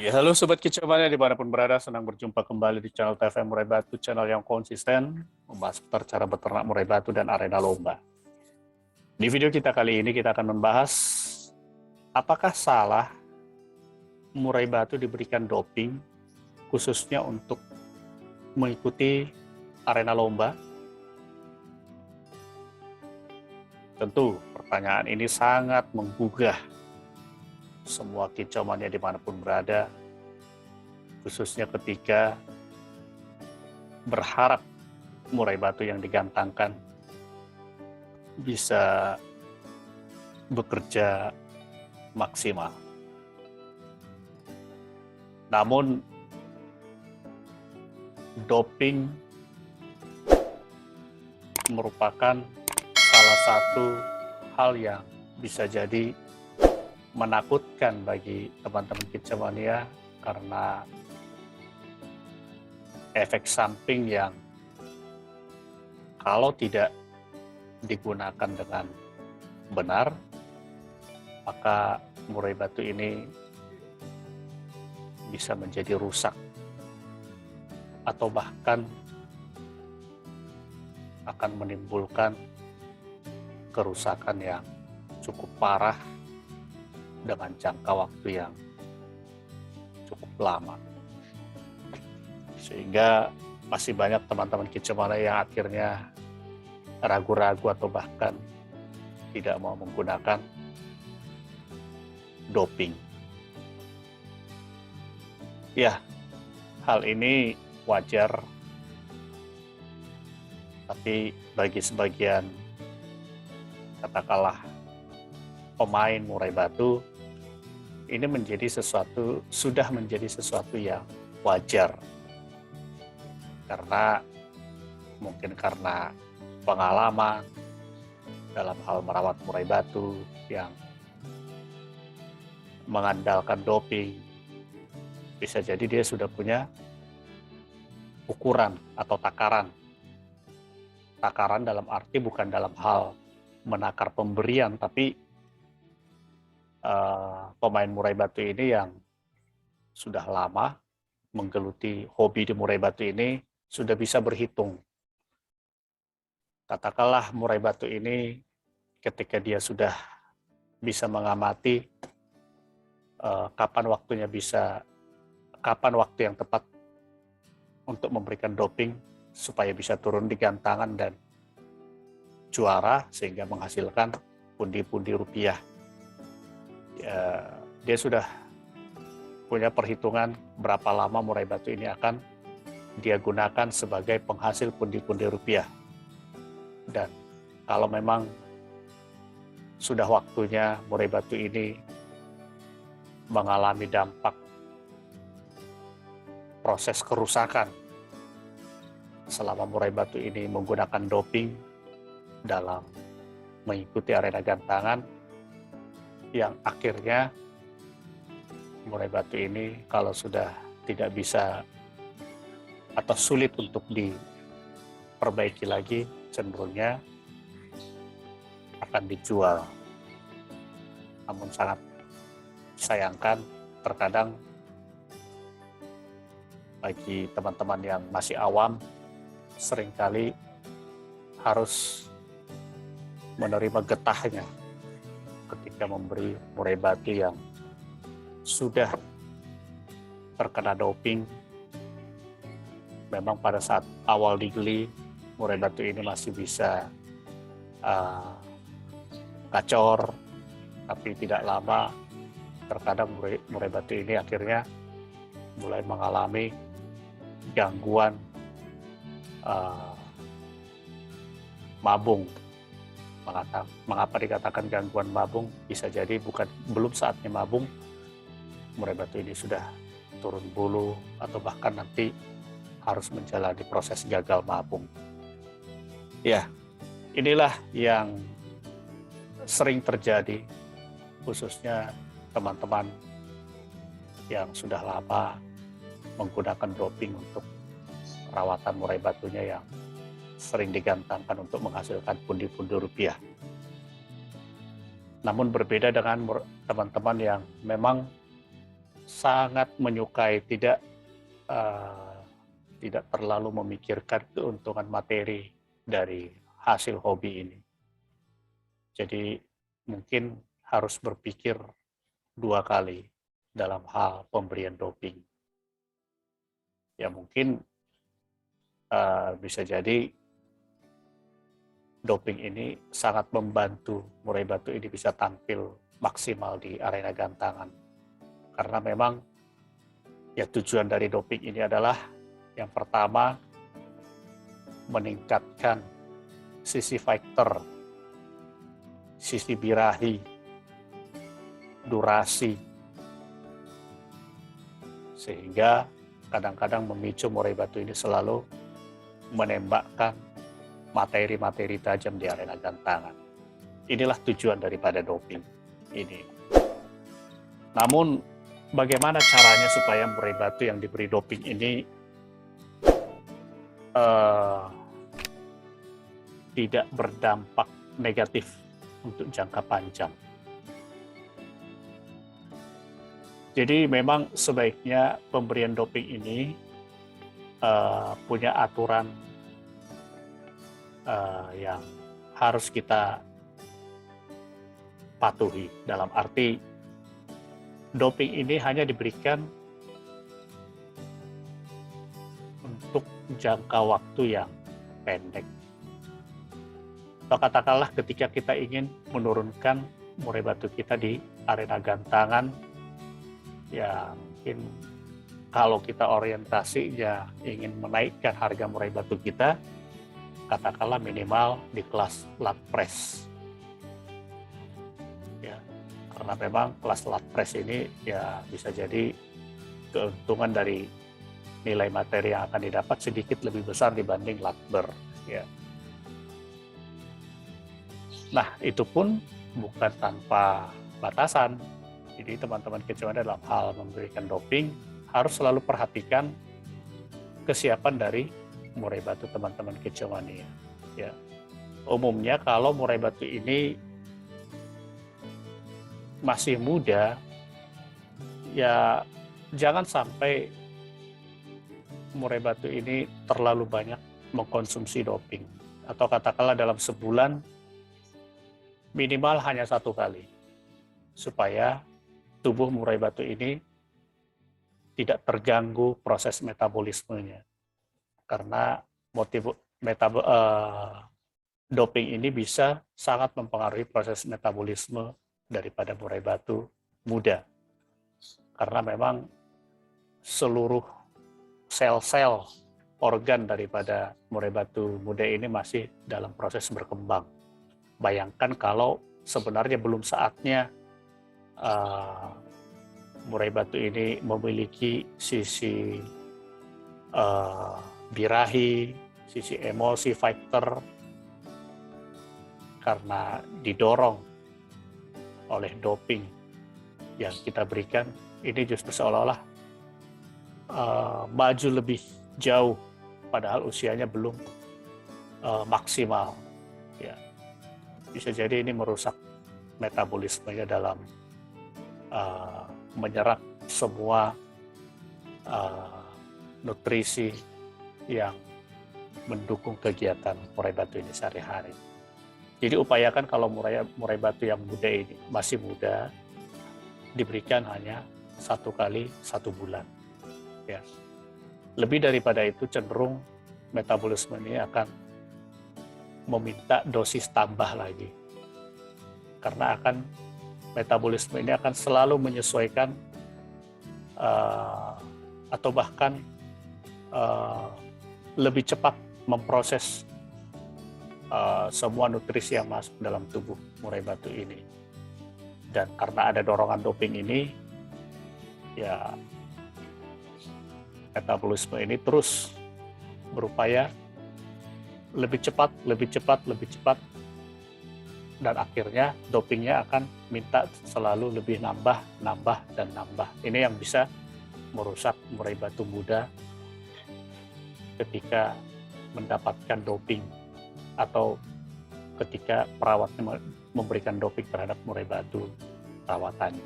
Ya, halo Sobat Kicauannya dimanapun berada, senang berjumpa kembali di channel TVM Murai Batu, channel yang konsisten membahas seputar cara beternak murai batu dan arena lomba. Di video kita kali ini kita akan membahas apakah salah murai batu diberikan doping khususnya untuk mengikuti arena lomba. Tentu pertanyaan ini sangat menggugah semua kicauannya dimanapun berada, khususnya ketika berharap murai batu yang digantangkan bisa bekerja maksimal. Namun doping merupakan salah satu hal yang bisa jadi menakutkan bagi teman-teman kicauania karena efek samping yang kalau tidak digunakan dengan benar, maka murai batu ini bisa menjadi rusak atau bahkan akan menimbulkan kerusakan yang cukup parah dengan jangka waktu yang cukup lama. Sehingga masih banyak teman-teman kicauania yang akhirnya ragu-ragu atau bahkan tidak mau menggunakan doping. Ya, hal ini wajar, tapi bagi sebagian katakanlah pemain murai batu, ini sudah menjadi sesuatu yang wajar. Karena mungkin karena pengalaman dalam hal merawat murai batu yang mengandalkan doping, bisa jadi dia sudah punya ukuran atau takaran. Takaran dalam arti bukan dalam hal menakar pemberian, tapi pemain murai batu ini yang sudah lama menggeluti hobi di murai batu ini sudah bisa berhitung. Katakanlah murai batu ini ketika dia sudah bisa mengamati kapan waktu yang tepat untuk memberikan doping supaya bisa turun di gantangan dan juara sehingga menghasilkan pundi-pundi rupiah. Ya, dia sudah punya perhitungan berapa lama murai batu ini akan dia gunakan sebagai penghasil pundi-pundi rupiah. Dan kalau memang sudah waktunya murai batu ini mengalami dampak proses kerusakan selama murai batu ini menggunakan doping dalam mengikuti arena gantangan, yang akhirnya murai batu ini kalau sudah tidak bisa atau sulit untuk diperbaiki lagi, cenderungnya akan dijual. Namun sangat disayangkan terkadang bagi teman-teman yang masih awam seringkali harus menerima getahnya ketika memberi murai batu yang sudah terkena doping. Memang pada saat awal dibeli, murai batu ini masih bisa gacor, tapi tidak lama terkadang murai batu ini akhirnya mulai mengalami gangguan mabung. Mengapa dikatakan gangguan mabung? Bisa jadi belum saatnya mabung, murai batu ini sudah turun bulu atau bahkan nanti harus menjalani proses gagal mabung. Ya, inilah yang sering terjadi, khususnya teman-teman yang sudah lama menggunakan doping untuk perawatan murai batunya yang sering digantangkan untuk menghasilkan pundi-pundi rupiah. Namun berbeda dengan teman-teman yang memang sangat menyukai, eh, tidak terlalu memikirkan keuntungan materi dari hasil hobi ini. Jadi mungkin harus berpikir 2 kali dalam hal pemberian doping. Ya mungkin bisa jadi doping ini sangat membantu murai batu ini bisa tampil maksimal di arena gantangan. Karena memang ya tujuan dari doping ini adalah yang pertama meningkatkan sisi fighter, sisi birahi, durasi, sehingga kadang-kadang memicu murai batu ini selalu menembakkan materi-materi tajam di arena gantangan. Inilah tujuan daripada doping ini. Namun bagaimana caranya supaya murai batu yang diberi doping ini tidak berdampak negatif untuk jangka panjang? Jadi memang sebaiknya pemberian doping ini punya aturan yang harus kita patuhi. Dalam arti doping ini hanya diberikan untuk jangka waktu yang pendek. Atau katakanlah ketika kita ingin menurunkan murai batu kita di arena gantangan, ya mungkin kalau kita orientasinya ingin menaikkan harga murai batu kita, katakanlah minimal di kelas lat press. Ya, karena memang kelas lat press ini ya bisa jadi keuntungan dari nilai materi yang akan didapat sedikit lebih besar dibanding lat bar. Ya. Nah, itu pun bukan tanpa batasan. Jadi teman-teman kecoa dalam hal memberikan doping harus selalu perhatikan kesiapan dari murai batu teman-teman kecoania. Ya. Umumnya kalau murai batu ini masih muda, ya jangan sampai murai batu ini terlalu banyak mengkonsumsi doping. Atau katakanlah dalam sebulan minimal hanya 1 kali, supaya tubuh murai batu ini tidak terganggu proses metabolismenya. Karena doping ini bisa sangat mempengaruhi proses metabolisme daripada murai batu muda. Karena memang seluruh sel-sel organ daripada murai batu muda ini masih dalam proses berkembang. Bayangkan kalau sebenarnya belum saatnya murai batu ini memiliki sisi birahi, sisi emosi fighter, karena didorong oleh doping yang kita berikan, ini justru seolah-olah maju lebih jauh, padahal usianya belum maksimal. Ya. Bisa jadi ini merusak metabolismenya dalam menyerap semua nutrisi yang mendukung kegiatan murai batu ini sehari-hari. Jadi upayakan kalau murai batu yang muda ini, masih muda, diberikan hanya 1 kali 1 bulan. Ya. Lebih daripada itu cenderung metabolisme ini akan meminta dosis tambah lagi. Karena metabolisme ini akan selalu menyesuaikan atau bahkan lebih cepat memproses semua nutrisi yang masuk dalam tubuh murai batu ini. Dan karena ada dorongan doping ini, ya metabolisme ini terus berupaya lebih cepat, dan akhirnya dopingnya akan minta selalu lebih nambah. Ini yang bisa merusak murai batu muda ketika mendapatkan doping atau ketika perawatnya memberikan doping terhadap murai batu perawatannya.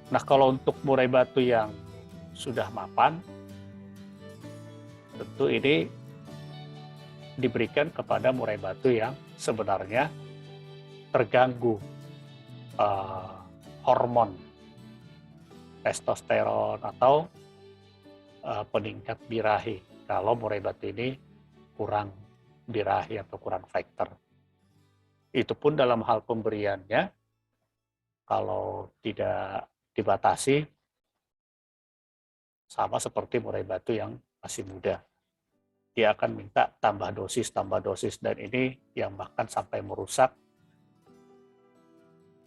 Nah, kalau untuk murai batu yang sudah mapan, tentu ini diberikan kepada murai batu yang sebenarnya terganggu uh, hormon testosteron atau peningkat birahi. Kalau murai batu ini kurang birahi atau kurang faktor. Itu pun dalam hal pemberiannya, kalau tidak dibatasi, sama seperti murai batu yang masih muda. Dia akan minta tambah dosis, dan ini yang bahkan sampai merusak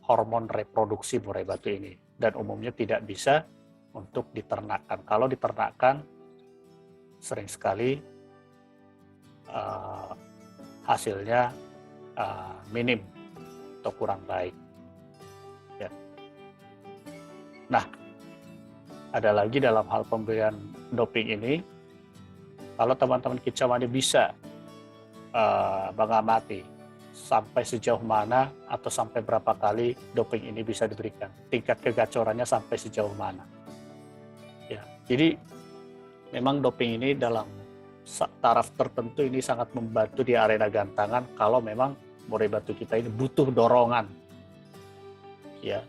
hormon reproduksi murai batu ini. Dan umumnya tidak bisa untuk diternakkan. Kalau diternakkan, sering sekali hasilnya minim atau kurang baik. Ya. Nah, ada lagi dalam hal pemberian doping ini, kalau teman-teman kicauannya bisa mengamati sampai sejauh mana atau sampai berapa kali doping ini bisa diberikan, tingkat kegacorannya sampai sejauh mana. Ya, jadi memang doping ini dalam taraf tertentu ini sangat membantu di arena gantangan kalau memang murai batu kita ini butuh dorongan, ya,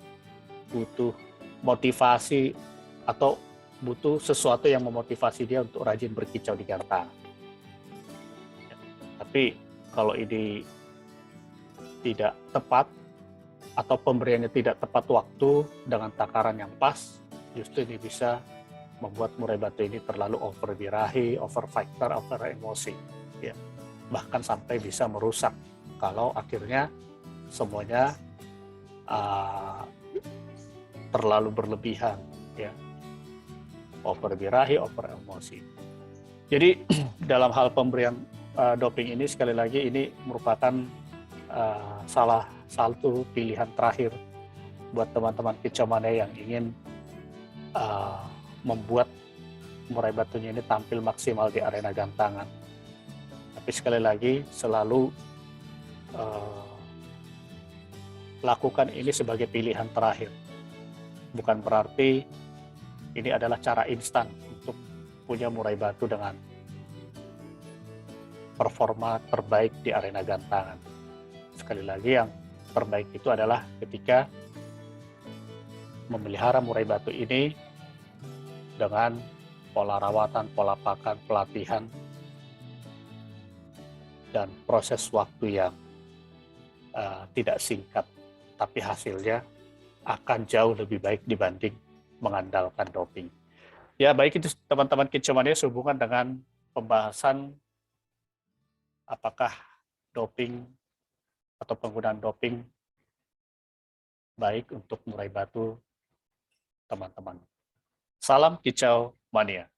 butuh motivasi atau butuh sesuatu yang memotivasi dia untuk rajin berkicau di gantangan. Ya, tapi kalau ini tidak tepat atau pemberiannya tidak tepat waktu dengan takaran yang pas, justru ini bisa membuat murai batu ini terlalu over birahi, over faktor, over emosi, ya. Bahkan sampai bisa merusak kalau akhirnya semuanya terlalu berlebihan, ya, over birahi, over emosi. Jadi dalam hal pemberian doping ini, sekali lagi ini merupakan salah satu pilihan terakhir buat teman-teman kicauannya yang ingin membuat murai batunya ini tampil maksimal di arena gantangan. Tapi sekali lagi selalu lakukan ini sebagai pilihan terakhir. Bukan berarti ini adalah cara instan untuk punya murai batu dengan performa terbaik di arena gantangan. Sekali lagi, yang terbaik itu adalah ketika memelihara murai batu ini dengan pola rawatan, pola pakan, pelatihan, dan proses waktu yang tidak singkat, tapi hasilnya akan jauh lebih baik dibanding mengandalkan doping. Ya, baik itu teman-teman kicauannya sehubungan dengan pembahasan apakah doping atau penggunaan doping baik untuk murai batu teman-teman. Salam kicau mania.